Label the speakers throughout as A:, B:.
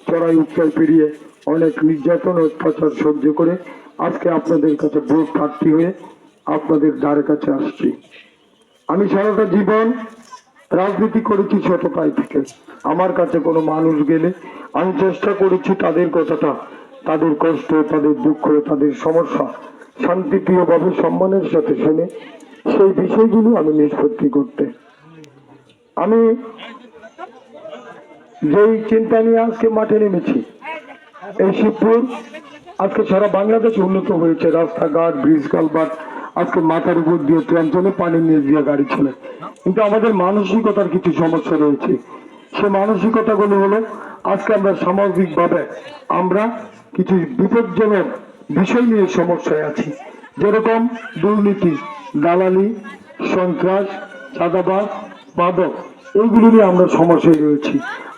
A: চড়াই উচ্চাই পেরিয়ে অনেক নির্যাতন অত্যাচার সহ্য করে আজকে আপনাদের কাছে ভোট প্রার্থী হয়ে আপনাদের দ্বারে কাছে আসছি। আমি সারাটা জীবন রাজনীতি করেছি ছোটকাল থেকে। আমার কাছে কোনো মানুষ গেলে আমি চেষ্টা করেছি তাদের কথাটা, তাদের কষ্ট, তাদের দুঃখ, তাদের সমস্যা শান্তিপ্রিয়ভাবে সম্মানের সাথে শুনে সেই বিষয়গুলো আমি নিষ্পত্তি করতে। আমি যেই চিন্তা নিয়ে আজকে মাঠে নেমেছি, এই শিবপুর আজকে সারা বাংলাদেশ উন্নত হয়েছে, রাস্তাঘাট, ব্রিজ, কালভার্ট, আজকে মাথার উপর দিয়ে ট্রেন চলে, পানির নিচ দিয়ে গাড়ি চলে। কিন্তু আমাদের মানসিকতার কিছু সমস্যা রয়েছে। সে মানসিকতাগুলো হলো আজকে আমরা সামাজিকভাবে আমরা কিছু বিপজ্জনক বিষয় নিয়ে সমস্যায় আছি, যেরকম দুর্নীতি, দালালি, সন্ত্রাস, চাঁদাবাজ, মাদক, এইগুলো নিয়ে আমরা সমস্যায় রয়েছি।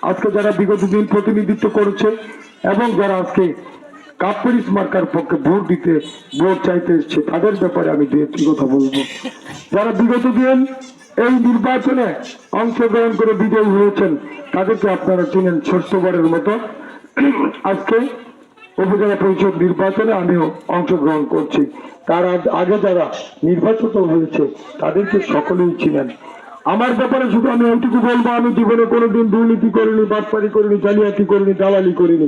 A: আজকে যারা বিগত দিন প্রতিনিধিত্ব করেছে এবং যারা আজকে কাপড়িস মার্কার পক্ষে ভোট চাইতে এসছে তাদের ব্যাপারে আমি দু একটি কথা বলবো। যারা বিগত দিন এই নির্বাচনে অংশগ্রহণ করে বিজয়ী হয়েছেন তাদেরকে আপনারা চিনেন। ষষ্ঠবারের মতো আজকে উপজেলা পরিষদ নির্বাচনে আমিও অংশগ্রহণ করছি। তার আগে যারা নির্বাচিত হয়েছে তাদেরকে সকলেই চিনেন। আমার ব্যাপারে শুধু আমি এইটুকু বলবো, আমি জীবনে কোনোদিন দুর্নীতি করিনি, বাটপারি করিনি, জালিয়াতি করিনি, দালালি করিনি।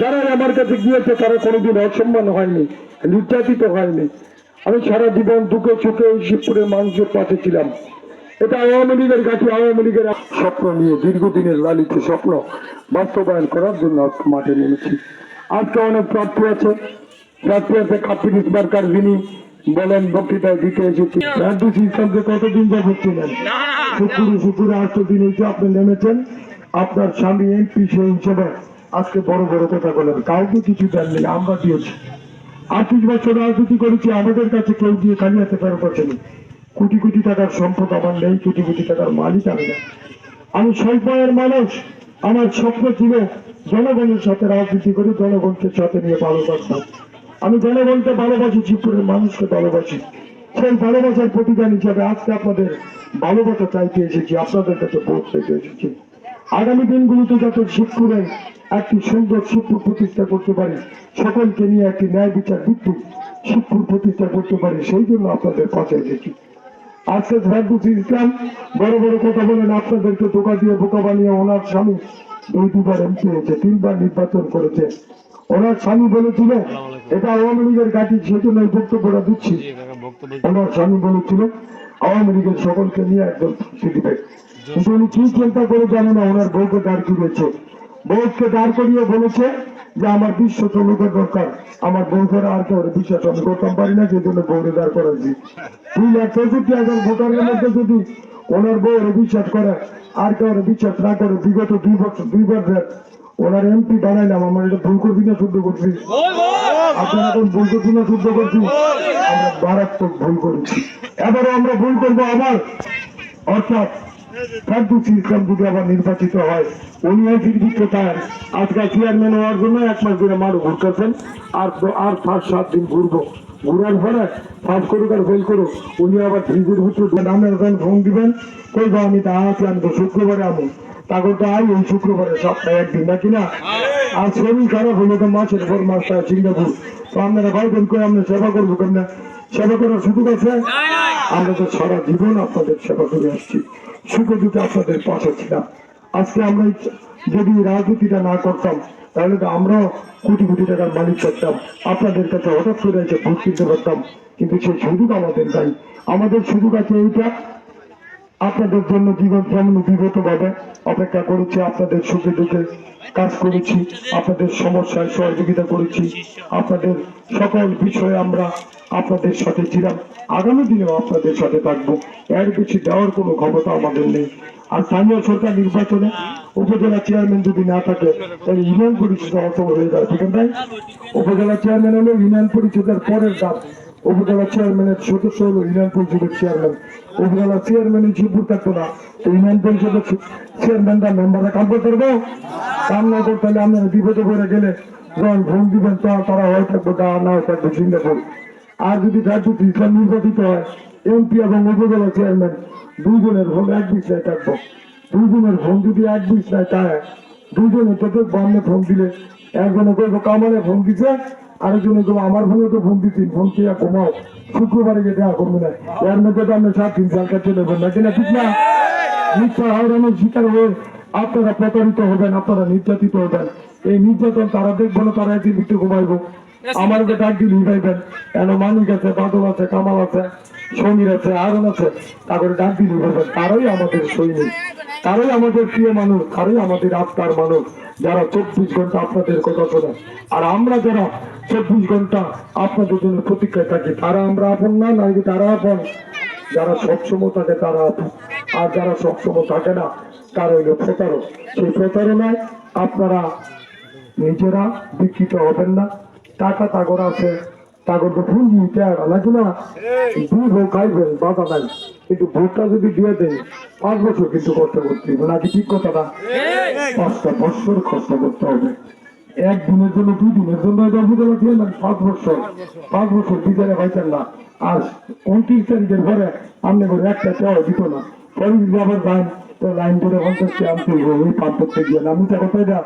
A: যারা আমার কাছে গিয়েছে তারা কোনোদিন অসম্মান হয়নি, নির্যাতিত হয়নি। আমি সারা জীবন দুঃখে সুখে এই শিবপুরের মানুষের পাশে ছিলাম। এটা আওয়ামী লীগের কাছে, আওয়ামী লীগের স্বপ্ন নিয়ে দীর্ঘদিনের লালিত স্বপ্ন বাস্তবায়ন করার জন্য মাঠে নেমেছি। আজকে অনেক প্রার্থী আছে, কাপিরিস মার্কার যিনি বলেন বক্তৃতায় দিতে এসেছি ইসলামকে কতদিন যাবত ছিলেন? শুক্রে 8 দিন হয়েছে আপনি নেমেছেন। আপনার স্বামী এমপি সেই হিসেবে আজকে বড় বড় কথা বলেন, কাউকে কিছু দেননি, আমরা দিয়েছি। 28 বছর রাজনীতি করেছি, আমাদের কাছে কেউ দিয়ে খালি হাতে ফেরত আসেনি। কোটি কোটি টাকার সম্পদ আমার নেই, কোটি কোটি টাকার মালিক আমি না। আমি স্বল্প আয়ের মানুষ। আমার স্বপ্ন ছিল জনগণের সাথে রাজনীতি করে জনগণকে সাথে নিয়ে ভালোবাসতাম। আমি জনগণকে ভালোবাসি, শিবপুরের মানুষকে ভালোবাসি। সেই ভালোবাসার প্রতিদান হিসাবে আজকে আপনাদের ভালোবাসা চাইতে এসেছি, আপনাদের কাছে ভোট চাইতে এসেছি। আগামী দিনগুলিতে যাতে শিবপুরে একটি সুন্দর শিবপুর প্রতিষ্ঠা করতে পারি, সকলকে নিয়ে একটি ন্যায় বিচার ভিত্তিক শিবপুর প্রতিষ্ঠা করতে পারি, সেই জন্য আপনাদের পাশে এসেছি। আজকে ফেরদৌসী ইসলাম বড় বড় কথা বলেন, আপনাদেরকে ধোঁকা দিয়ে বোকা বানিয়ে ওনার স্বামী 2-2বার এমপি হয়েছে, 3বার নির্বাচন করেছে। ওনার স্বামী বলেছিল এটা আওয়ামী লীগের ঘাঁটি, সেজন্য এই বক্তব্যটা দিচ্ছি। ওনার স্বামী বলেছিল আওয়ামী লীগের সকলকে নিয়ে একজন ফাঁসি দিবে, কিন্তু উনি কি চিন্তা করে জানে না, ওনার বউকে দাঁড় করিয়েছে। বউকে দাঁড় করিয়ে বলেছে যে আমার বিশ্বাস লোকের দরকার, আমার বউ ছাড়া আর কেউ বিশ্বাস আমি করতাম পারি না, সেই জন্য বউরে দাঁড় করাচ্ছি। 2,63,000 ভোটারের মধ্যে যদি ওনার বউ বিশ্বাস করে আর কেউ বিশ্বাস না করে, বিগত 2 বছর 2বার ওনার এমপি বানাইলাম, আমার এটা ভুল করবি না শুদ্ধ করছি? আপনারা এখন ভুল করছি না শুদ্ধ করছি? আমরা মারাত্মক ভুল করেছি, এবারও আমরা ভুল করবো আবার। অর্থাৎ ফেরদৌসী ইসলাম যদি আবার নির্বাচিত হয়, উনি জীবিত চান আজকে চেয়ারম্যান হওয়ার জন্য 1 মাস ধরে মারু ঘুরতেছেন, আর 5-7 দিন ঘুরবো। ঘুরার পরে পাস করুক আর ফেল করুক, উনি আবার ফ্রিজের ভিতরে নামে ফোন দিবেন, কইবা আমি তা আছি, আনবো শুক্রবারে আমি তাকে তো আই ওই শুক্রবারে, সপ্তাহে 1 দিন নাকি না। আর শরীর খারাপ হলো তো মাসের পর মাস সিঙ্গাপুর, তো আপনারা ভাইবেন করে আমরা সেবা করবো কেমন? সেবা করার সুযোগ আছে? আমরা তো সারা জীবন আপনাদের সেবা করে আসছি, সুখে দুটো আপনাদের পাশে ছিলাম। আজকে আমরা যদি রাজনীতিটা না করতাম তাহলে তো আমরাও কোটি কোটি টাকার মালিক করতাম, আপনাদের কাছে হঠাৎ করে এসে ভোট কিনতে পারতাম। কিন্তু সেই সুযোগ আমাদের নাই। আমাদের সুযোগ আছে এইটা, আপনাদের জন্য জীবন সামনে বিগত ভাবে অপেক্ষা করেছি, আপনাদের সুখে দুঃখে কাজ করেছি, আপনাদের সমস্যায় সহযোগিতা করেছি, আপনাদের সকল বিষয়ে আমরা আপনাদের সাথে ছিলাম, আগামী দিনেও আপনাদের সাথে থাকবো। এর বেশি দেওয়ার কোনো ক্ষমতা আমাদের নেই। আর স্থানীয় সরকার নির্বাচনে উপজেলা চেয়ারম্যান যদি না থাকে তাহলে ইউনিয়ন পরিষদ অত হয়ে যায়, ঠিক আছে? উপজেলা চেয়ারম্যান হলো ইউনিয়ন পরিষদের পরের ধাপ। উপজেলা চেয়ারম্যানের সদস্য হলো ইউনিয়ন পরিষদের চেয়ারম্যান। উপজেলা চেয়ারম্যান শিবপুর থাকতো না, ইউনিয়ন পরিষদের চেয়ারম্যানরা মেম্বাররা কাম করতে পারবো? কাম না করতে হলে আপনারা বিপদে পড়ে গেলে যখন ভোট দিবেন তারা হয় থাকবো, না হয় থাকবো সিঙ্গাপুর। আর যদি ফেরদৌসী ইসলাম নির্বাচিত হয় এমপি এবং উপজেলা চেয়ারম্যান, 2 জনের ভোট 1 বিছনায় থাকবো। 2 জনের ভোট যদি 1 বিছনায় থাকে দুইজনে তো দেখবো আপনি ফোন দিলে, একজনে করবো কামালে ফোন দিছে, আরেকজনে করবো আমার ফোনে তো ফোন দিচ্ছি, ফোন দিয়ে ঘুমাও, শুক্রবারে গিয়ে দেখা করবো না, এর মধ্যে তো আপনি 7-3 সাল কাটতে দেবেন না, কিনা ঠিক না? মিথ্যা হয়রানির শিকার হয়ে আপনারা প্রতারিত হবেন, আপনারা নির্যাতিত হবেন। এই নির্যাতন তারা দেখবো না, তারা একদিন ভিতরে ঘুমাইবো। আমার যে ডাক দিলি পাইবেন, কেন মানিক আছে, বাদল আছে, কামাল আছে, সমীর আছে, আরন আছে, তারপরে ডাক দিলি পাইবেন। তারাই আমাদের সৈনিক, তারাই আমাদের প্রিয় মানুষ, তারাই আমাদের আত্মার মানুষ, যারা 24 ঘন্টা আপনাদের কথা শোনে। আর আমরা যারা 24 ঘন্টা আপনাদের জন্য প্রতীক্ষায় থাকি, তারা আমরা আপন না, নাকি তারা আপন? যারা সবসময় থাকে তারা আপন, আর যারা সবসময় থাকে না তারা হইল প্রতারক। সেই প্রতারণায় আপনারা নিজেরা বিকৃত হবেন না। টাকা তাগর আছে, তাগর তো ফুল দিতে নাকি না, দুধ হোক খাইবেন বাধা নাই, কিন্তু ভোটটা যদি দিয়ে দেন 5 বছর কিন্তু কষ্ট করতে হবে, নাকি ঠিক কথা না? 5টা বছর কষ্ট করতে হবে। একদিনের জন্য 2 দিনের জন্য দিয়ে না, 5 বছর, 5 বছর বিচারে পাইতেন না। আর 29 তারিখের পরে আপনি করে একটা চাওয়া দিত না, পরে যদি আবার যান তো লাইন করে 50 টাকা আনতে হইব, ওই পার করতে গিয়ে না, আমি তো কোথায় যা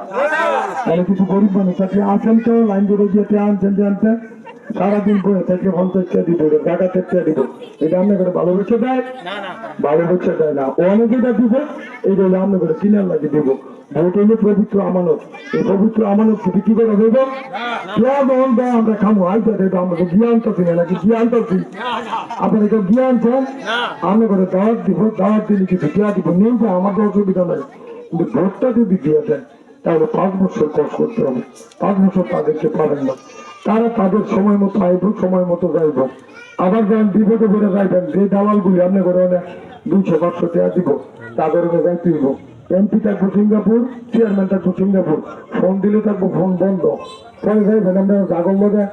A: তাহলে কিছু গরিব মানুষ আছে আসেন তো লাইন করে গিয়ে আনছেন যে আনতে সারাদিন বয়ে থেকে 50 টাকা দিব, টাকা দিব, এটা আপনি করে ভালোবেসে দেয়? ভালোবেসে দেয় না, ও অনেকে যা দিব এইটা হলে আপনি করে কিনার লাগে দিব। ভোট হইলে পবিত্র আমানত, এই পবিত্র আমানত বিক্রি করে দেব, বহন দেয় আমরা খামো, আইতে দেবো, আমাকে জ্ঞান তো না, নাকি জ্ঞান তো আপনাদেরকে জ্ঞান চান, আমি করে দাওয়াত দিব, দাওয়াত দিলে কিছু দেওয়া দিব, নেই যে আমাদের অসুবিধা নাই, কিন্তু ভোটটা যদি দিয়ে দেন তাহলে 5 বছর কষ্ট করতে হবে, 5 বছর তাদেরকে পাবেন না। তারা তাদের সময় মতো আইব, সময় মতো যাইব। আবার যখন বিপদে পড়ে যাইবেন, যে দালালগুলি আপনি করে 200-500 টাকা দিব, তাদের যাইতে হইব। এমপি থাকবো সিঙ্গাপুর, চেয়ারম্যান থাকবো সিঙ্গাপুর, ফোন দিলে থাকবো ফোন বন্ধ, পরে যাইবেন আমরা কাগজ মধ্যে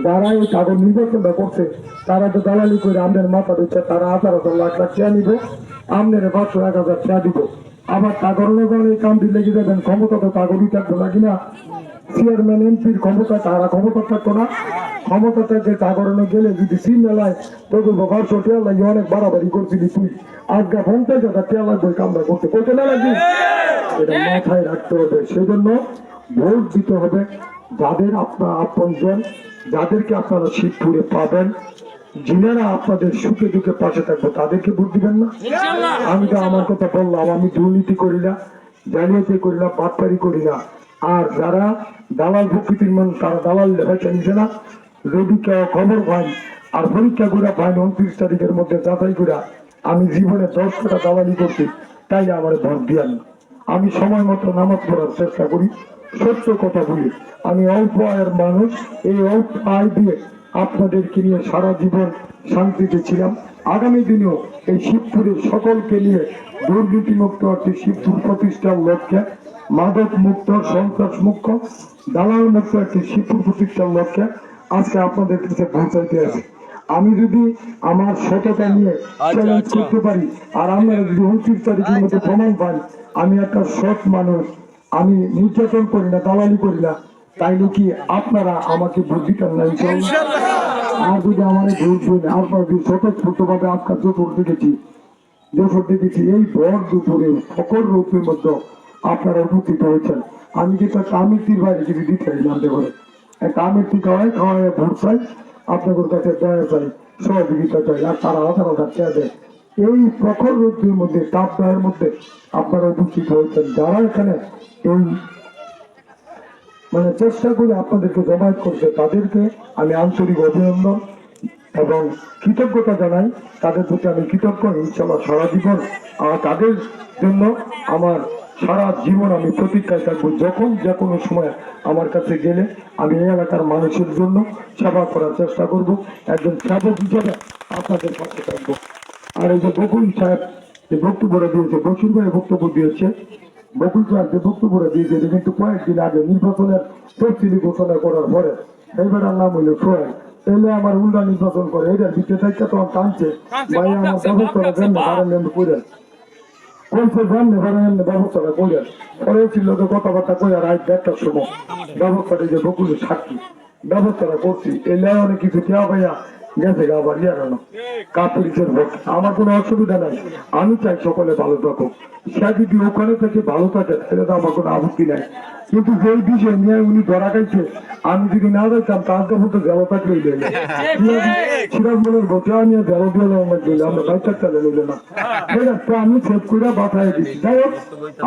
A: যারা এই কাগজ নির্বাচনটা করছে, তারা তো দালালি করে আমাদের মাথা দিচ্ছে, তারা 1000 লাখ টাকা নিব, আমাদের 500-1000 টাকা দিব। আবার তাগর এই কামটি লেগে যাবেন, ক্ষমতা তো তাগরই থাকবো না কিনা? চেয়ারম্যান এমপির ক্ষমতা তারা ক্ষমতা থাকতো না, ক্ষমতা থেকে তাগরণে গেলে যদি সিন মেলায় তো বলবো 500 টাকা লাগে, অনেক বাড়াবাড়ি করছিলি তুই, আজকে 50,000 টাকা লাগবে কামরা করতে, করতে না লাগবে, এটা মাথায় রাখতে হবে। সেই জন্য ভোট দিতে হবে যাদের আপনার আপনজন, যাদেরকে আপনারা শিবপুরে পাবেন, যিনারা আপনাদের সুখে দুঃখে পাশে থাকবো, তাদেরকে ভোট দিবেন না। আমি তো আমার কথা বললাম, আমি দুর্নীতি করি না, জালিয়াতি করি না, বাটপারি করি না। আর যারা দালাল প্রকৃতির মানুষ, তারা দালাল লেখাটা নিছে না, যদি কেউ খবর পাই আর পরীক্ষা করে পাই 29 তারিখের মধ্যে যাচাই করে আমি জীবনে 10 টাকা দালালি করছি, তাই আমার ভোট দিয়ান। আমি সময় মতো নামাজ পড়ার চেষ্টা করি, সত্য কথা বলি। আমি অল্প আয়ের মানুষ, এই অল্প আয় দিয়ে আপনাদেরকে নিয়ে সারা জীবন শান্তিতে ছিলাম। আগামী দিনেও এই শিবপুরের সকলকে নিয়ে দুর্নীতিমুক্ত একটি শিবপুর প্রতিষ্ঠার লক্ষ্যে, মাদক মুক্ত, সন্ত্রাস মুক্ত, দালাল মুক্ত একটি শিবপুর প্রতিষ্ঠার লক্ষ্যে আজকে আপনাদের কাছে পৌঁছাইতে আছে। আমি যদি আমার সততা নিয়ে চ্যালেঞ্জ করতে পারি, আর আপনারা যদি 29 তারিখের মধ্যে প্রমাণ পান আমি একটা সৎ মানুষ, আমি নির্যাতন করি না, দালালি করি না, তাইলে কি আপনারা আমাকে ভোট দিতেন না? আর যদি আমার ভোট দেন, আপনার যদি স্বতঃস্ফূর্ত ভাবে আজকাল জোর দেখেছি, এই ভর দুপুরে সকল রূপের মধ্যে আপনারা উপস্থিত হয়েছেন। আমি যেটা কামিতির বাইরে কিছু দিতে জানতে পারে, কামিতি খাওয়ায় ভোট চাই, আপনাদের কাছে দয়া চাই, সহযোগিতা চাই, আর তারা 1000 টাকা দেয়। এই প্রখর রোদ্রের মধ্যে, তাপ দায়ের মধ্যে আপনারা উপস্থিত হয়েছেন। যারা এখানে এই চেষ্টা করে আপনাদেরকে জমায়েত করছে, তাদেরকে আমি আন্তরিক অভিনন্দন এবং কৃতজ্ঞতা জানাই। তাদের প্রতি আমি কৃতজ্ঞ, ইনশাআল্লাহ সারা জীবন তাদের জন্য আমার সারা জীবন আমি প্রতীক্ষায় থাকবো। যখন যে কোনো সময় আমার কাছে গেলে আমি এই এলাকার মানুষের জন্য সেবা করার চেষ্টা করব, একজন সেবক হিসাবে আপনাদের পাশে থাকবো। আর এই যে বকুল সাহেব যে বক্তব্যটা দিয়েছে, বসির ভাই বক্তব্য দিয়েছে, বকুল সাহেব যে বক্তব্যটা দিয়েছে, এটা কিন্তু কয়েকদিন আগে নির্বাচনের তফসিলি ঘোষণা করার পরে এইবার নাম হইল সোহেল, এলে আমার উল্টা নির্বাচন করে, এটার ভিতরে থেকে তো টানছে ভাই আমার ব্যবস্থাটা দেন না, কারণ করেন বলছে দেন না, কারণ ব্যবস্থাটা করেন। পরে ছিল কথাবার্তা কই আর আজ 1:30টার সময় ব্যবস্থাটা যে বকুলের সাক্ষী ব্যবস্থাটা করছি, এলে অনেক কিছু দেওয়া ভাইয়া গেছে গা আবার ইয়ারানো কাপুরিচের ভোট। আমার কোনো অসুবিধা নাই, আমি চাই সকলে ভালো থাকুক। সে যদি ওখানে থেকে ভালো থাকে তাহলে তো আমার কোনো আপত্তি নাই, কিন্তু যেই বিষয় নিয়ে উনি ধরা খাইছে আমি যদি না যাইতাম তার তো মতো জেলো থাকলেই দিলে সিরাজ মনের ভোটে আমি জেলো দিয়ে আমার দিলে আমরা বাইচার চালে নিলে না, ঠিক আছে? আমি সেভ করে বাতায় দিচ্ছি। যাই হোক,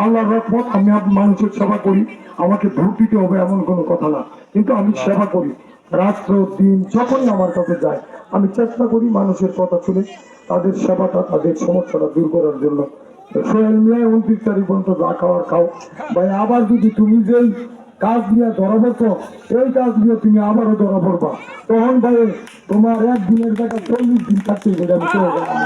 A: আল্লাহ রহমত, আমি মানুষের সেবা করি, আমাকে ভোট দিতে হবে এমন কোনো কথা না, কিন্তু আমি সেবা করি রাত্র দিন যখনই আমার কাছে যায় আমি চেষ্টা করি মানুষের কথা শুনে তাদের সেবাটা তাদের সমস্যাটা দূর করার জন্য। সোহেল মিয়া 29 তারিখ পর্যন্ত যা খাওয়ার খাও ভাই, আবার যদি তুমি যেই কাজ নিয়ে ধরা পড়ছো এই কাজ নিয়ে তুমি আবারও ধরা পড়বা, তখন ভাই তোমার একদিনের জায়গা 40 দিন থাকতে হবে। আমি চলে গেলাম,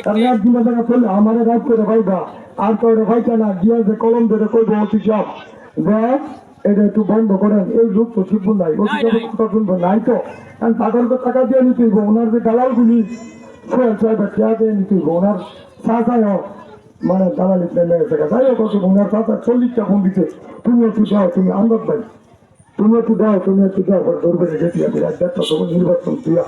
A: কারণ একদিনের জায়গা চললে আমার রাত করে ভাইবা আর কয়টা ভাইটা না গিয়ে যে কলম ধরে কইব অতি সব দেখ এটা একটু বন্ধ করেন, এই লোক তো শিখবো নাই, কথা শুনবো নাই তো তাদেরকে টাকা দিয়ে নিতে হইব। ওনার যে দালালগুলি সোহেল সাহেবের টাকা দিয়ে নিতে হইব, ওনার চাচাই হোক মানে দালালি লেগেছে। যাই হোক, ওনার চাচা 40টা ফোন দিতে, তুমি একটু দাও, তুমি আন্দাজ ভাই তুমি একটু দাও, তুমি একটু দাও, ধরবে যেতে হবে একটা তখন নির্বাচন দিয়া।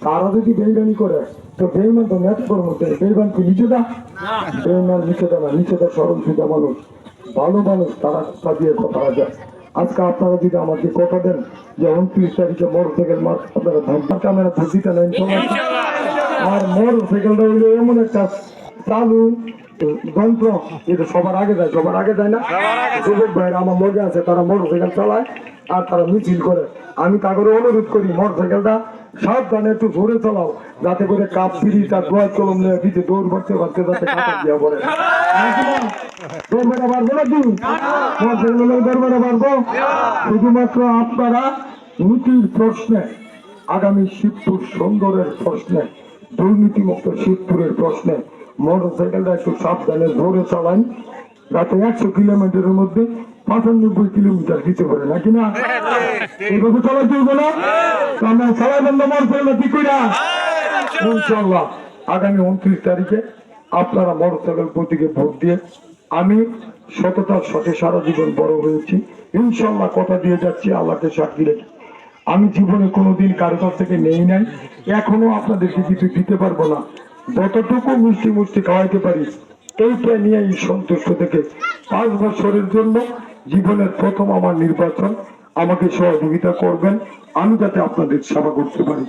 A: তারা যদি বেইমানি করে তো বেইমান তো নেট করবো, বেইমান কি নিচে দা, বেইমান নিচে দা না, নিচে দা সরল সুদা মানুষ, ভালো মানুষ, তারা কথা দিয়ে কথা যায়। আজকে আপনারা যদি আমাকে কথা দেন যে 29 তারিখে মোটরসাইকেল মার্চ আপনারা ধাক্কা ক্যামেরা ধুতিটা নেন সময়, আর মোটরসাইকেলটা হইলে এমন একটা চালু যন্ত্র, এটা সবার আগে যায়, সবার আগে যায় না, যুবক ভাইরা আমার মনে আছে তারা মোটরসাইকেল চালায় আর তারা মিছিল করে। আমি তাদের অনুরোধ করি মোটরসাইকেলটা সাবধানে একটু জোরে চালাও, যাতে করে কাপ ফিরি তার দোয়া কলম নিয়ে দিতে দৌড় করতে পারতে যাতে কাটা দিয়া পড়ে। দৌড়বেটা পারবো না তুই মোটরসাইকেল দৌড়বেটা পারবো, শুধুমাত্র আপনারা নীতির প্রশ্নে, আগামী শিবপুর সুন্দরের প্রশ্নে, দুর্নীতিমুক্ত শিবপুরের প্রশ্নে মোটরসাইকেলটা একটু সাবধানে জোরে চালান, যাতে 100 কিলোমিটারের মধ্যে 95 কিলোমিটার দিতে পারে, নাকি না? এইভাবে চালাতে হইব না, আমরা চালাবেন না মোটরসাইকেল কি কইরা। ইনশাআল্লাহ আগামী 29 তারিখে আপনারা মোটরসাইকেল প্রতীকে ভোট দিয়ে, আমি সততার সাথে সারা জীবন বড় হয়েছি, ইনশাআল্লাহ কথা দিয়ে যাচ্ছি, আল্লাহকে সাক্ষী রেখে। আমি জীবনে কোনোদিন কারো কাছ থেকে নেই নাই, এখনো আপনাদেরকে কিছু দিতে পারবো না, যতটুকু মিষ্টি মুষ্টি খাওয়াইতে পারি এইটা নিয়েই সন্তুষ্ট থেকে 5 বছরের জন্য জীবনের প্রথম আমার নির্বাচন, আমাকে সহযোগিতা করবেন, আমি যাতে আপনাদের সেবা করতে পারি।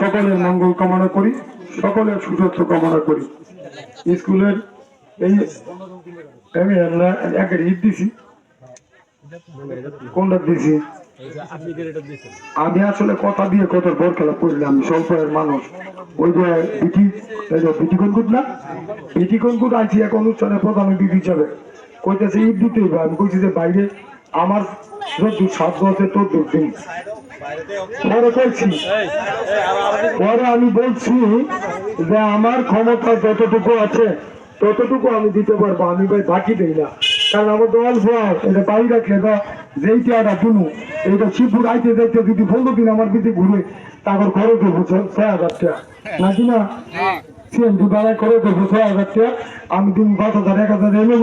A: সকলের মঙ্গল কামনা করি, সকলের সুস্বাস্থ্য কামনা করি। স্কুলের এই আমি একটা ঈদ দিছি, কোনটা দিছি আমি আসলে কথা দিয়ে কত বড় খেলা করলাম, স্বল্পের মানুষ। ওই যে বিটি কনকুট না, বিটি কনকুট আছি এক অনুষ্ঠানে প্রধান অতিথি হিসাবে, কইতেছে ঈদ দিতে হইবে। আমি কইছি যে বাইরে আমার যত সাধ্য আছে তোর দিন পরে কইছি, পরে আমি বলছি যে আমার ক্ষমতা যতটুকু আছে ততটুকু আমি দিতে পারবো, আমি ভাই বাকি দিই না, কারণ আমার তো অল্প এটা বাড়ি রাখলে বা যেই টাকা কিনু এইটা শিবপুর আইতে দেখতে যদি 15 দিন আমার দিতে ঘুরে তারপর খরচ দেবো 6,000 টাকা, নাকি না? সিএনজি ভাড়া করে দেবো 6,000 টাকা, আমি দিন 5,000 1,000 এনে